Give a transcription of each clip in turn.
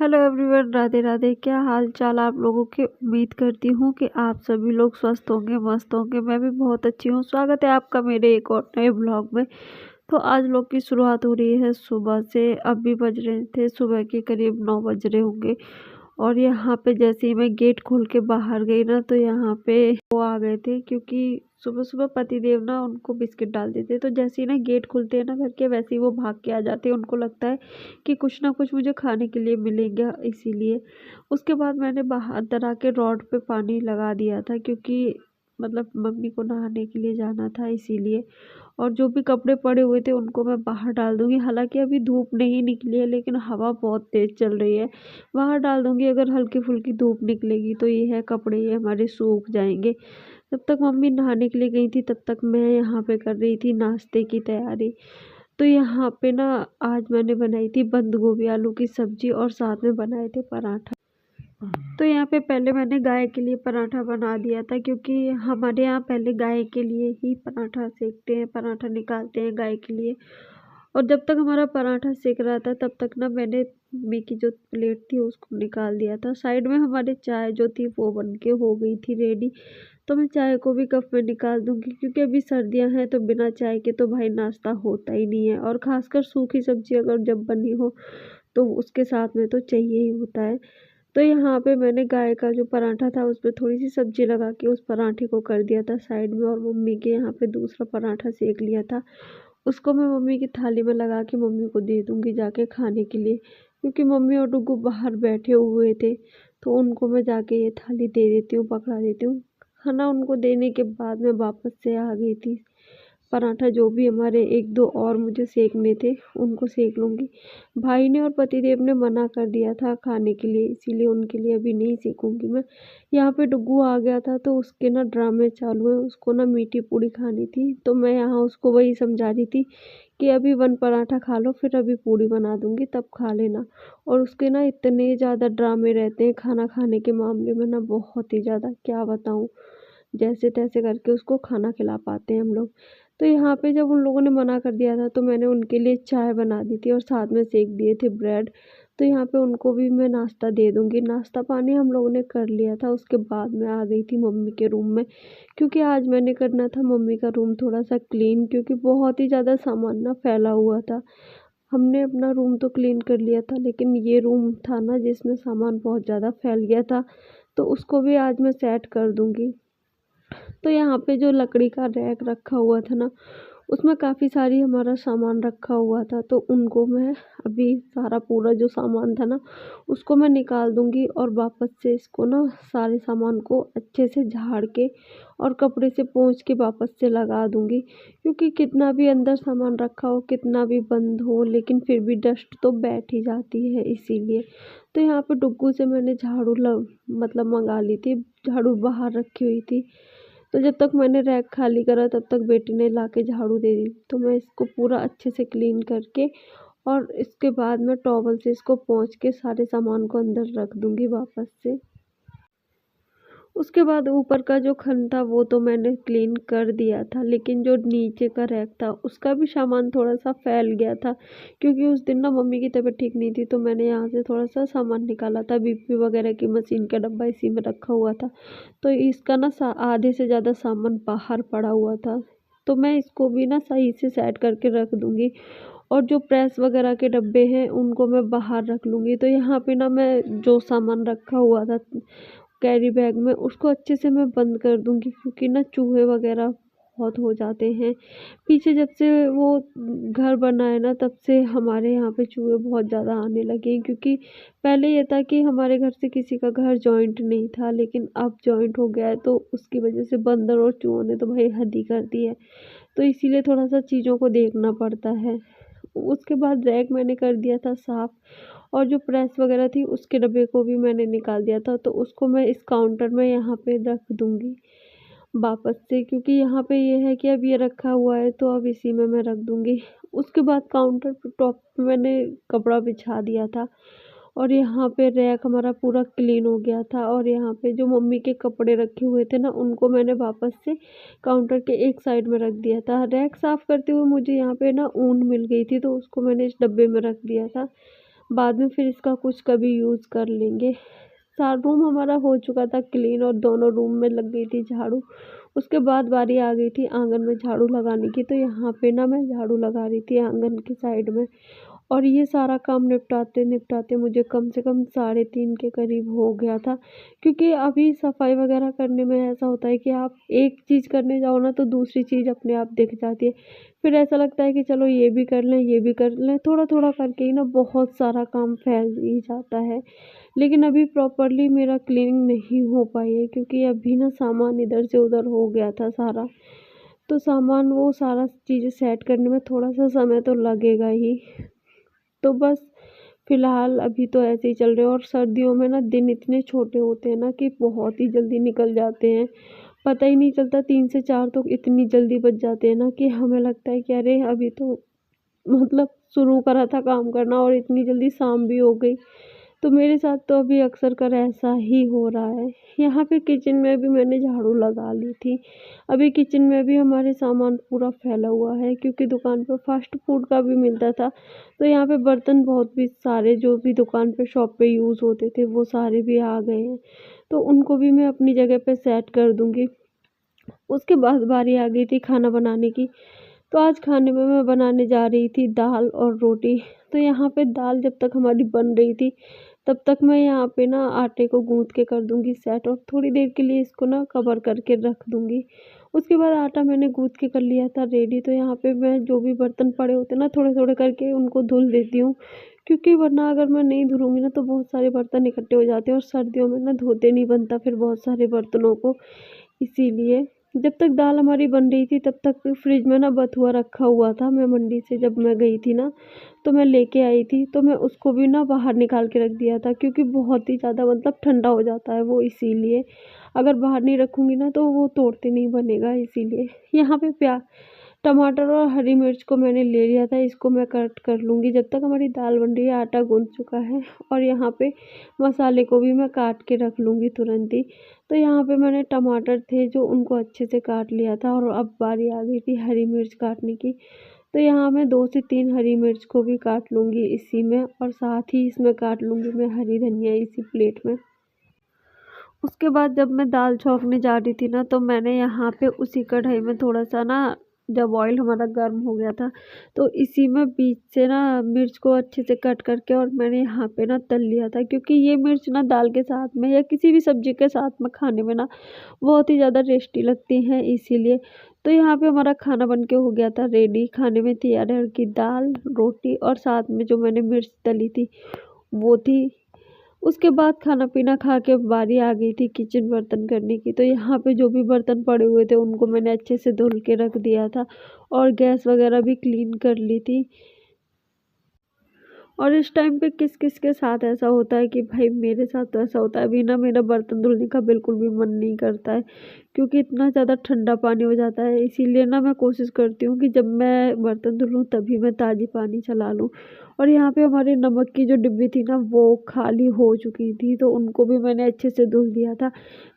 Hello everyone, Radhe Radhe. क्या हाल चाल आप लोगों के। उम्मीद करती हूँ कि आप सभी लोग स्वस्थ होंगे, मस्त होंगे। मैं भी बहुत अच्छी हूँ। स्वागत है आपका मेरे एक और नए ब्लॉग में। तो आज ब्लॉग की शुरुआत हो रही है सुबह से। अभी बज रहे थे सुबह के करीब 9 बज रहे होंगे। और यहाँ पे जैसे ही मैं गेट खोल के बाहर गई ना, तो यहाँ पे वो आ गए थे, क्योंकि सुबह सुबह पतिदेव ना उनको बिस्किट डाल देते। तो जैसे ही ना गेट खुलते हैं ना घर के, वैसे ही वो भाग के आ जाते हैं। उनको लगता है कि कुछ ना कुछ मुझे खाने के लिए मिलेगा, इसीलिए। उसके बाद मैंने बाहर दरा के रॉड पे पानी लगा दिया था, क्योंकि मतलब मम्मी को नहाने के लिए जाना था, इसीलिए। और जो भी कपड़े पड़े हुए थे उनको मैं बाहर डाल दूंगी। हालांकि अभी धूप नहीं निकली है, लेकिन हवा बहुत तेज चल रही है। बाहर डाल दूंगी। अगर हल्की फुल्की धूप निकलेगी तो ये है, कपड़े ये हमारे सूख जाएंगे। जब तक मम्मी नहाने के लिए गई थी, तब तक मैं यहाँ पे कर रही थी नाश्ते की तैयारी। तो यहाँ पे ना आज मैंने बनाई थी बंद गोभी आलू की सब्जी, और साथ में बनाए थे पराठा। तो यहाँ पे पहले मैंने गाय के लिए पराठा बना दिया था, क्योंकि हमारे यहाँ पहले गाय के लिए ही पराठा सेकते हैं, पराठा निकालते हैं गाय के लिए। और जब तक हमारा पराठा सेक रहा था, तब तक ना मैंने मम्मी की जो प्लेट थी उसको निकाल दिया था। साइड में हमारे चाय जो थी वो बन के हो गई थी रेडी। तो मैं चाय को भी कप में निकाल दूंगी, क्योंकि अभी सर्दियां हैं तो बिना चाय के तो भाई नाश्ता होता ही नहीं है। और खासकर सूखी सब्जी अगर जब बनी हो तो उसके साथ में तो चाहिए ही होता है। तो यहाँ पे मैंने गाय का जो पराठा था उसमें थोड़ी सी सब्जी लगा के उस पराठे को कर दिया था साइड में। और मम्मी के यहाँ पे दूसरा पराठा सेक लिया था। उसको मैं मम्मी की थाली में लगा के मम्मी को दे दूंगी जाके खाने के लिए, क्योंकि मम्मी और डुगू बाहर बैठे हुए थे। तो उनको मैं जाके ये थाली दे देती हूँ, पकड़ा देती हूँ। खाना उनको देने के बाद मैं वापस से आ गई थी। पराठा जो भी हमारे एक दो और मुझे सेकने थे उनको सेक लूँगी। भाई ने और पतिदेव ने मना कर दिया था खाने के लिए, इसीलिए उनके लिए अभी नहीं सेकूंगी मैं। यहाँ पे डुग्गू आ गया था, तो उसके ना ड्रामे चालू है। उसको ना मीठी पूड़ी खानी थी, तो मैं यहाँ उसको वही समझा रही थी कि अभी वन पराठा खा लो, फिर अभी पूड़ी बना दूंगी, तब खा लेना। और उसके ना इतने ज़्यादा ड्रामे रहते हैं खाना खाने के मामले में ना, बहुत ही ज़्यादा, क्या बताऊँ। जैसे तैसे करके उसको खाना खिला पाते हैं हम लोग। तो यहाँ पे जब उन लोगों ने मना कर दिया था, तो मैंने उनके लिए चाय बना दी थी और साथ में सेक दिए थे ब्रेड। तो यहाँ पे उनको भी मैं नाश्ता दे दूँगी। नाश्ता पानी हम लोगों ने कर लिया था। उसके बाद मैं आ गई थी मम्मी के रूम में, क्योंकि आज मैंने करना था मम्मी का रूम थोड़ा सा क्लीन, क्योंकि बहुत ही ज़्यादा सामान ना फैला हुआ था। हमने अपना रूम तो क्लीन कर लिया था, लेकिन ये रूम था ना जिसमें सामान बहुत ज़्यादा फैल गया था, तो उसको भी आज मैं सेट कर दूँगी। तो यहाँ पे जो लकड़ी का रैक रखा हुआ था ना, उसमें काफ़ी सारी हमारा सामान रखा हुआ था। तो उनको मैं अभी सारा पूरा जो सामान था ना, उसको मैं निकाल दूंगी और वापस से इसको ना सारे सामान को अच्छे से झाड़ के और कपड़े से पोंछ के वापस से लगा दूंगी। क्योंकि कितना भी अंदर सामान रखा हो, कितना भी बंद हो, लेकिन फिर भी डस्ट तो बैठ ही जाती है, इसीलिए। तो यहाँ पे डुग्गू से मैंने झाड़ू मतलब मंगा ली थी। झाड़ू बाहर रखी हुई थी, तो जब तक मैंने रैक खाली करा तब तक बेटी ने लाके झाड़ू दे दी। तो मैं इसको पूरा अच्छे से क्लीन करके और इसके बाद मैं टॉवल से इसको पोंछ के सारे सामान को अंदर रख दूंगी वापस से। उसके बाद ऊपर का जो खन था वो तो मैंने क्लीन कर दिया था, लेकिन जो नीचे का रैक था उसका भी सामान थोड़ा सा फैल गया था। क्योंकि उस दिन ना मम्मी की तबीयत ठीक नहीं थी, तो मैंने यहाँ से थोड़ा सा सामान निकाला था। बीपी वगैरह की मशीन का डब्बा इसी में रखा हुआ था, तो इसका ना आधे से ज़्यादा सामान बाहर पड़ा हुआ था। तो मैं इसको भी ना सही से सेट करके रख दूंगी। और जो प्रेस वगैरह के डब्बे हैं उनको मैं बाहर रख लूँगी। तो यहाँ पे ना मैं जो सामान रखा हुआ था कैरी बैग में, उसको अच्छे से मैं बंद कर दूंगी, क्योंकि ना चूहे वगैरह बहुत हो जाते हैं। पीछे जब से वो घर बना है ना, तब से हमारे यहाँ पे चूहे बहुत ज़्यादा आने लगे हैं। क्योंकि पहले ये था कि हमारे घर से किसी का घर जॉइंट नहीं था, लेकिन अब जॉइंट हो गया है, तो उसकी वजह से बंदर और चूहों ने तो भाई हद ही कर दी है। तो इसीलिए थोड़ा सा चीज़ों को देखना पड़ता है। उसके बाद रैक मैंने कर दिया था साफ़, और जो प्रेस वगैरह थी उसके डब्बे को भी मैंने निकाल दिया था। तो उसको मैं इस काउंटर में यहाँ पे रख दूँगी वापस से, क्योंकि यहाँ पे ये है कि अब ये रखा हुआ है, तो अब इसी में मैं रख दूँगी। उसके बाद काउंटर पे टॉप पे मैंने कपड़ा बिछा दिया था, और यहाँ पे रैक हमारा पूरा क्लीन हो गया था। और यहाँ पे जो मम्मी के कपड़े रखे हुए थे ना, उनको मैंने वापस से काउंटर के एक साइड में रख दिया था। रैक साफ़ करते हुए मुझे यहाँ पे ना ऊन मिल गई थी, तो उसको मैंने इस डब्बे में रख दिया था। बाद में फिर इसका कुछ कभी यूज़ कर लेंगे। सारा रूम हमारा हो चुका था क्लीन और दोनों रूम में लग गई थी झाड़ू। उसके बाद बारी आ गई थी आंगन में झाड़ू लगाने की, तो यहाँ पे ना मैं झाड़ू लगा रही थी आंगन के साइड में। और ये सारा काम निपटाते निपटाते मुझे कम से कम 3:30 के करीब हो गया था, क्योंकि अभी सफाई वगैरह करने में ऐसा होता है कि आप एक चीज़ करने जाओ ना तो दूसरी चीज़ अपने आप दिख जाती है। फिर ऐसा लगता है कि चलो ये भी कर लें, ये भी कर लें, थोड़ा थोड़ा करके ही ना बहुत सारा काम फैल ही जाता है। लेकिन अभी प्रॉपरली मेरा क्लीनिंग नहीं हो पाई है, क्योंकि अभी ना सामान इधर से उधर हो गया था सारा। तो सामान वो सारा चीज़ें सेट करने में थोड़ा सा समय तो लगेगा ही। तो बस फिलहाल अभी तो ऐसे ही चल रहे हैं। और सर्दियों में ना दिन इतने छोटे होते हैं ना कि बहुत ही जल्दी निकल जाते हैं, पता ही नहीं चलता। 3 से 4 तो इतनी जल्दी बज जाते हैं ना कि हमें लगता है कि अरे अभी तो मतलब शुरू करा था काम करना और इतनी जल्दी शाम भी हो गई। तो मेरे साथ तो अभी अक्सर कर ऐसा ही हो रहा है। यहाँ पे किचन में भी मैंने झाड़ू लगा ली थी। अभी किचन में भी हमारे सामान पूरा फैला हुआ है, क्योंकि दुकान पे फ़ास्ट फूड का भी मिलता था। तो यहाँ पे बर्तन बहुत भी सारे जो भी दुकान पे शॉप पे यूज़ होते थे वो सारे भी आ गए हैं। तो उनको भी मैं अपनी जगह पे सेट कर दूँगी। उसके बाद बारी आ गई थी खाना बनाने की। तो आज खाने में मैं बनाने जा रही थी दाल और रोटी। तो यहाँ पे दाल जब तक हमारी बन रही थी, तब तक मैं यहाँ पे ना आटे को गूँथ के कर दूँगी सेट, और थोड़ी देर के लिए इसको ना कवर करके रख दूँगी। उसके बाद आटा मैंने गूँथ के कर लिया था रेडी। तो यहाँ पे मैं जो भी बर्तन पड़े होते हैं ना, थोड़े-थोड़े करके उनको धुल देती हूँ, क्योंकि वरना अगर मैं नहीं धुलूँगी ना तो बहुत सारे बर्तन इकट्ठे हो जाते हैं और सर्दियों में ना धोते नहीं बनता फिर बहुत सारे बर्तनों को। इसीलिए जब तक दाल हमारी बन रही थी तब तक फ्रिज में ना बथुआ रखा हुआ था। मैं मंडी से जब मैं गई थी ना, तो मैं लेके आई थी, तो मैं उसको भी ना बाहर निकाल के रख दिया था, क्योंकि बहुत ही ज़्यादा मतलब ठंडा हो जाता है वो, इसीलिए। अगर बाहर नहीं रखूँगी ना तो वो तोड़ते नहीं बनेगा, इसीलिए। यहाँ पे टमाटर और हरी मिर्च को मैंने ले लिया था, इसको मैं कट कर लूँगी जब तक हमारी दाल बन रही है। आटा गूँथ चुका है और यहाँ पे मसाले को भी मैं काट के रख लूँगी तुरंत ही। तो यहाँ पे मैंने टमाटर थे जो उनको अच्छे से काट लिया था, और अब बारी आ गई थी हरी मिर्च काटने की। तो यहाँ मैं 2 से 3 हरी मिर्च को भी काट लूँगी इसी में, और साथ ही इसमें काट लूँगी मैं हरी धनिया इसी प्लेट में। उसके बाद जब मैं दाल छौंकने जा रही थी ना, तो मैंने यहाँ पे उसी कढ़ाई में थोड़ा-सा ना, जब ऑयल हमारा गर्म हो गया था, तो इसी में बीच से ना मिर्च को अच्छे से कट करके और मैंने यहाँ पे ना तल लिया था, क्योंकि ये मिर्च ना दाल के साथ में या किसी भी सब्ज़ी के साथ में खाने में ना बहुत ही ज़्यादा टेस्टी लगती हैं, इसीलिए। तो यहाँ पे हमारा खाना बन के हो गया था रेडी। खाने में थी अरहर की दाल, रोटी और साथ में जो मैंने मिर्च तली थी, वो थी। उसके बाद खाना पीना खा के बारी आ गई थी किचन बर्तन करने की। तो यहाँ पे जो भी बर्तन पड़े हुए थे उनको मैंने अच्छे से धुल के रख दिया था, और गैस वगैरह भी क्लीन कर ली थी। और इस टाइम पे किस किस के साथ ऐसा होता है कि भाई मेरे साथ तो ऐसा होता है, अभी ना मेरा बर्तन धुलने का बिल्कुल भी मन नहीं करता है, क्योंकि इतना ज़्यादा ठंडा पानी हो जाता है। इसीलिए ना मैं कोशिश करती हूँ कि जब मैं बर्तन धुलूँ तभी मैं ताज़ी पानी चला लूँ। और यहाँ पे हमारे नमक की जो डिब्बी थी ना वो खाली हो चुकी थी, तो उनको भी मैंने अच्छे से धुल दिया था।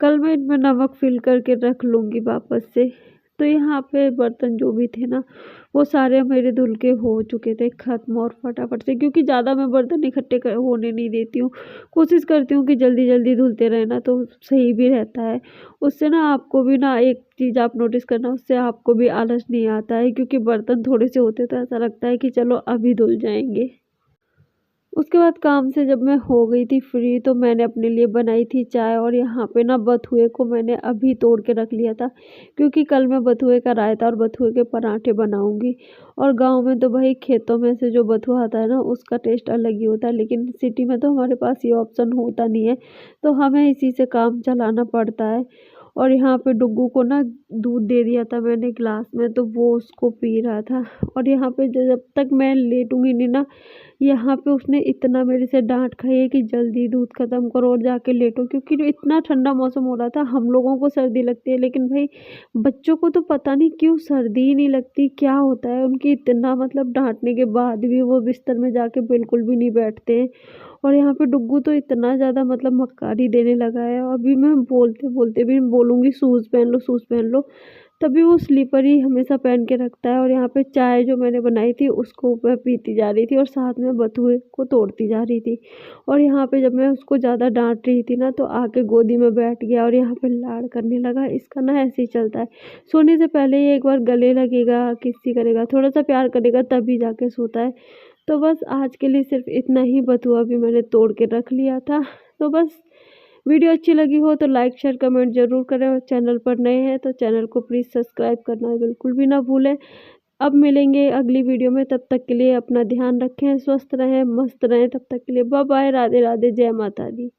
कल मैं इनमें नमक फिल करके रख लूँगी वापस से। तो यहाँ पे बर्तन जो भी थे ना वो सारे मेरे धुल के हो चुके थे ख़त्म, और फटाफट से, क्योंकि ज़्यादा मैं बर्तन इकट्ठे होने नहीं देती हूँ। कोशिश करती हूँ कि जल्दी जल्दी धुलते रहे ना तो सही भी रहता है। उससे ना आपको भी ना एक चीज़ आप नोटिस करना, उससे आपको भी आलस नहीं आता है, क्योंकि बर्तन थोड़े से होते तो ऐसा लगता है कि चलो अभी धुल जाएंगे। उसके बाद काम से जब मैं हो गई थी फ्री, तो मैंने अपने लिए बनाई थी चाय, और यहाँ पे ना बथुए को मैंने अभी तोड़ के रख लिया था, क्योंकि कल मैं बथुए का रायता और बथुए के पराठे बनाऊंगी। और गांव में तो भाई खेतों में से जो बथुआ आता है ना उसका टेस्ट अलग ही होता है, लेकिन सिटी में तो हमारे पास ये ऑप्शन होता नहीं है, तो हमें इसी से काम चलाना पड़ता है। और यहाँ पे डुग्गू को ना दूध दे दिया था मैंने ग्लास में, तो वो उसको पी रहा था। और यहाँ पे जब तक मैं लेटूंगी नहीं ना, यहाँ पे उसने इतना मेरे से डाँट खाई है कि जल्दी दूध ख़त्म करो और जाके लेटो, क्योंकि जो इतना ठंडा मौसम हो रहा था। हम लोगों को सर्दी लगती है, लेकिन भाई बच्चों को तो पता नहीं क्यों सर्दी ही नहीं लगती, क्या होता है उनकी, इतना मतलब डाँटने के बाद भी वो बिस्तर में जाके बिल्कुल भी नहीं बैठते हैं। और यहाँ पे डुग्गू तो इतना ज़्यादा मतलब मक्कारी देने लगा है, अभी मैं बोलते बोलते भी बोलूँगी शूज़ पहन लो, शूज़ पहन लो, तभी वो स्लीपर ही हमेशा पहन के रखता है। और यहाँ पे चाय जो मैंने बनाई थी उसको मैं पीती जा रही थी और साथ में बथुए को तोड़ती जा रही थी। और यहाँ पे जब मैं उसको ज़्यादा डांट रही थी ना तो आके गोदी में बैठ गया और यहाँ पे लाड़ करने लगा। इसका ना ऐसे ही चलता है, सोने से पहले ये एक बार गले लगेगा, किसी करेगा, थोड़ा सा प्यार करेगा तभी जाके सोता है। तो बस आज के लिए सिर्फ इतना ही बथुआ भी मैंने तोड़ के रख लिया था। तो बस वीडियो अच्छी लगी हो तो लाइक शेयर कमेंट ज़रूर करें और चैनल पर नए हैं तो चैनल को प्लीज़ सब्सक्राइब करना बिल्कुल भी ना भूलें। अब मिलेंगे अगली वीडियो में, तब तक के लिए अपना ध्यान रखें, स्वस्थ रहें, मस्त रहें। तब तक के लिए बाय बाय, राधे राधे, जय माता दी।